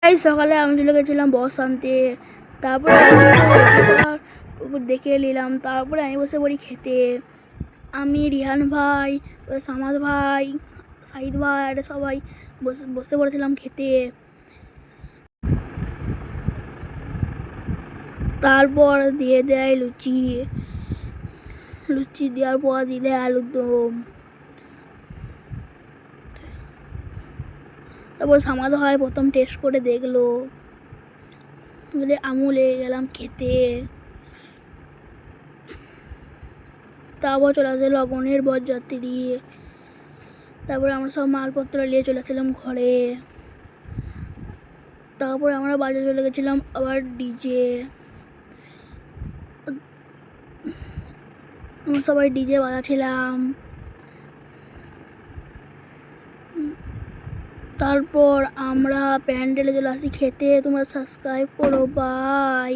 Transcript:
এই সকালে আমি চলে গেছিলাম বস আনতে। তারপরে দেখে নিলাম, তারপরে আমি বসে পড়ি খেতে। আমি, রিহান ভাই, সামাদ ভাই, সাহিদ ভাই, এটা সবাই বসে পড়েছিলাম খেতে। তারপর দিয়ে দেয় লুচি, লুচি দেওয়ার পর দিয়ে দেয় আলুর দম। তারপর সামাদ ভাই প্রথম টেস্ট করে দেখলো, বলে আমু লেগে গেলাম খেতে। তারপর চলে আসে লগনের বরযাত্রী। তারপরে আমরা সব মালপত্র নিয়ে চলে আসলাম ঘরে। তারপরে আমরা বাজারে চলে গেছিলাম আবার ডিজে, আমরা সবাই ডিজে বাজাচ্ছিলাম। তারপর আমরা প্যান্ডেলে চলে আসি খেতে। তোমরা সাবস্ক্রাইব করো, বাই।